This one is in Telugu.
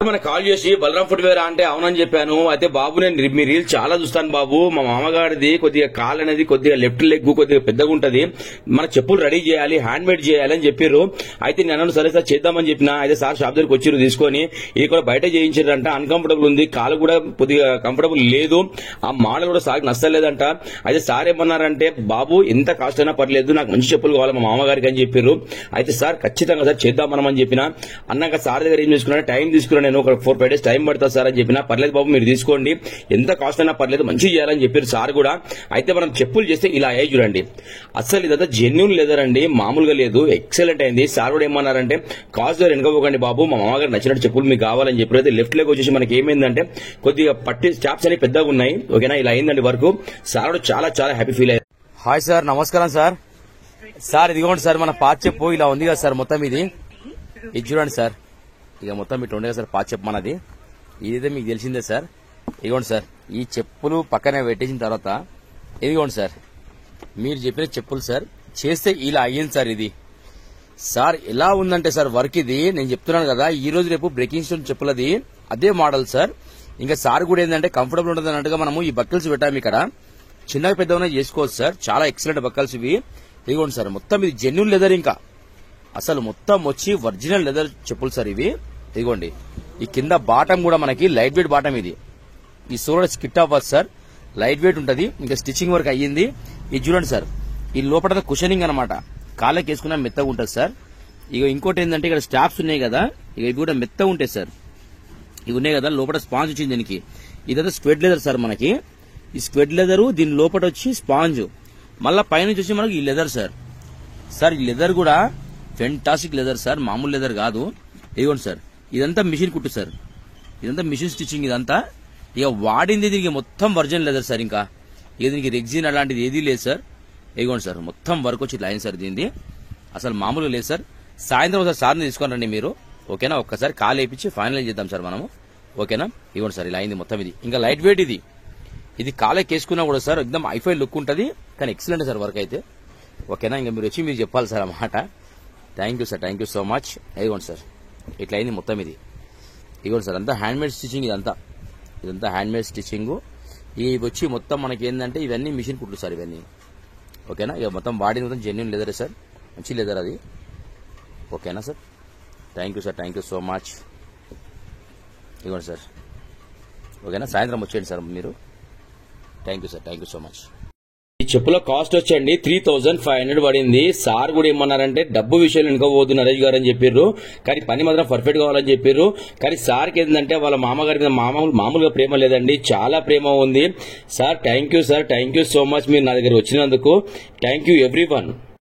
మన కాల్ చేసి బలరాం ఫుట్వేర్ అంటే అవునని చెప్పాను. అయితే బాబు నేను మీ రీల్ చాలా చూస్తాను బాబు, మా మామగారిది కొద్దిగా కాల్ అనేది కొద్దిగా లెఫ్ట్ లెగ్ కొద్దిగా పెద్దగా ఉంటది, మన చెప్పులు రెడీ చేయాలి, హ్యాండ్ మేడ్ చేయాలి అని చెప్పారు. అయితే నేను సరే సార్ చేద్దామని చెప్పిన. అయితే సార్ షాప్ దగ్గరికి వచ్చారు తీసుకొని, ఇది కూడా బయట చేయించారంట. అన్కంఫర్టబుల్ ఉంది, కాలు కూడా కొద్దిగా కంఫర్టబుల్ లేదు, ఆ మోడల్ కూడా సార్ నచ్చలేదంట. అయితే సార్ ఏమన్నారంటే బాబు ఎంత కాస్ట్ అయినా పర్లేదు, నాకు మంచి చెప్పులు కావాలి మా మామగారికి అని చెప్పారు. అయితే సార్ ఖచ్చితంగా సార్ చేద్దాం మనం అని చెప్పిన. అన్నాక సార్ దగ్గర ఏం చేసుకున్నా, టైం తీసుకున్నా, నేను ఒక 4-5 days టైం పడుతుంది సార్ అని చెప్పిన. పర్లేదు బాబు మీరు తీసుకోండి, ఎంత కాస్ట్ అయినా పర్లేదు, మంచిగా చేయాలని చెప్పారు సార్ కూడా. అయితే మనం చెప్పులు చేస్తే ఇలా అయ్యాయి చూడండి, అసలు ఇదంతా జెన్యూన్ లెదర్ అండి, మామూలుగా లేదు, ఎక్సలెంట్ అయింది. సార్ కూడా ఏమన్నారంటే కాస్ట్ దగ్గర వెనకపోకండి బాబు, మా మామగారు నచ్చినట్టు చెప్పులు మీకు కావాలని చెప్పారు. అయితే లెఫ్ట్ లెగ్ వచ్చేసి మనకి ఏమైందంటే కొద్దిగా పట్టి స్టాప్స్ అనేవి పెద్దగా ఉన్నాయి. ఓకేనా, ఇలా అయిందండి వరకు. సార్ కూడా చాలా చాలా హ్యాపీ ఫీల్ అయ్యారు. హాయ్ సార్, నమస్కారం సార్. సార్ ఇదిగోండి సార్, మన పాత చెప్పు ఇలా ఉంది కదా సార్, మొత్తం ఇది చూడండి సార్, ఇక మొత్తం ఇట్లా ఉండే కదా సార్ పాత చెప్పు మనది. ఇదైతే మీకు తెలిసిందే సార్. ఇదిగోండి సార్, ఈ చెప్పులు పక్కనే పెట్టేసిన తర్వాత ఇదిగోండి సార్, మీరు చెప్పిన చెప్పులు సార్ చేస్తే ఇలా అయ్యింది సార్. ఇది సార్ ఎలా ఉందంటే సార్ వర్క్, ఇది నేను చెప్తున్నాను కదా, ఈ రోజు రేపు బ్రేకింగ్ స్టోన్ చెప్పులది అదే మోడల్ సార్. ఇంకా సార్ కూడా ఏంటంటే కంఫర్టబుల్ ఉంటుంది అన్నట్టుగా మనము ఈ బక్కల్స్ పెట్టాము ఇక్కడ, చిన్నగా పెద్దగా చేసుకోవచ్చు సార్, చాలా ఎక్సలెంట్ బక్కల్స్ ఇవి. ఇదిగోండి సార్, మొత్తం ఇది జెన్యూన్ లెదర్, ఇంకా అసలు మొత్తం వచ్చి ఒరిజినల్ లెదర్ చెప్పులు సార్ ఇవి. ఇదిగోండి, ఈ కింద బాటం కూడా మనకి లైట్ వెయిట్ బాటం, ఇది ఈ సోల్ స్కిట్ అవ్వచ్చు సార్, లైట్ వెయిట్ ఉంటుంది. ఇంకా స్టిచ్చింగ్ వర్క్ అయ్యింది. ఇది చూడండి సార్, ఈ లోపల కుషనింగ్ అనమాట, కాళ్ళకి వేసుకున్నా మెత్తగా ఉంటుంది సార్. ఇక ఇంకోటి ఏంటంటే ఇక్కడ స్టాప్స్ ఉన్నాయి కదా, ఇక ఇవి కూడా మెత్తగా ఉంటాయి సార్, ఇవి ఉన్నాయి కదా, లోపల స్పాంజ్ వచ్చింది దీనికి. ఇదంతా స్క్వెడ్ లెదర్ సార్ మనకి, ఈ స్క్వెడ్ లెదర్, దీని లోపల వచ్చి స్పాంజ్, మళ్ళా పైనుంచి వచ్చి మనకి ఈ లెదర్ సార్. సార్ ఈ లెదర్ కూడా ఫెంటాస్టిక్ లెదర్ సార్, మామూలు లెదర్ కాదు. ఇదిగోండి సార్, ఇదంతా మిషన్ కుట్టు సార్, ఇదంతా మిషన్ స్టిచ్చింగ్ ఇదంతా. ఇక వాడింది దీనికి మొత్తం వర్జినల్ లెదర్ సార్, ఇంకా ఇక దీనికి రెగ్జిన్ అలాంటిది ఏదీ లేదు సార్. ఇదిగోండి సార్, మొత్తం వర్క్ వచ్చి లైన్ సార్ దీనిది, అసలు మామూలుగా లేదు సార్. సాయంత్రం ఒకసారి సార్ని తీసుకొని రండి మీరు, ఓకేనా, ఒక్కసారి కాల్ వేయించి ఫైనలైజ్ చేద్దాం సార్ మనము, ఓకేనా. ఇవ్వండి సార్, ఇలా అయింది మొత్తం ఇది, ఇంకా లైట్ వెయిట్ ఇది, ఇది కాలే కేసుకున్నా కూడా సార్ ఎక్దమ్ ఐఫై లుక్ ఉంటుంది, కానీ ఎక్సలెంట్ సార్ వర్క్ అయితే, ఓకేనా. ఇంకా మీరు వచ్చి మీరు చెప్పాలి సార్ అన్నమాట. Thank you sir, thank you so much. ఇదిగోండి సార్, ఇట్లా అయింది మొత్తం ఇది. ఇదిగోండి సార్, అంతా హ్యాండ్ మేడ్ స్టిచ్చింగ్, ఇదంతా హ్యాండ్ మేడ్ స్టిచ్చింగ్. ఇవి వచ్చి మొత్తం మనకి ఏంటంటే ఇవన్నీ మిషన్ కుట్లు సార్ ఇవన్నీ, ఓకేనా. ఇక మొత్తం బాడీ మొత్తం జెన్యూన్ లెదర్ సార్, మంచి లెదర్ అది, ఓకేనా sir. Thank you sir, thank you so much. ఇదిగోండి సార్, ఓకేనా, సాయంత్రం వచ్చేయండి సార్ మీరు. Thank you sir, thank you so much. ఈ చెప్పుల కాస్ట్ వచ్చండి 3500 పడింది. సార్ కూడా ఏమన్నారంటే డబ్బు విషయాలు వెనుకపోదు నరేష్ గారు అని చెప్పారు, కానీ పని మాత్రం పర్ఫెక్ట్ కావాలని చెప్పారు. కానీ సార్కి ఏంటంటే వాళ్ళ మామగారి మీద మామూలుగా ప్రేమ లేదండి, చాలా ప్రేమ ఉంది. Sir thank you sir, thank you so much, మీరు నా దగ్గర వచ్చినందుకు. Thank you everyone.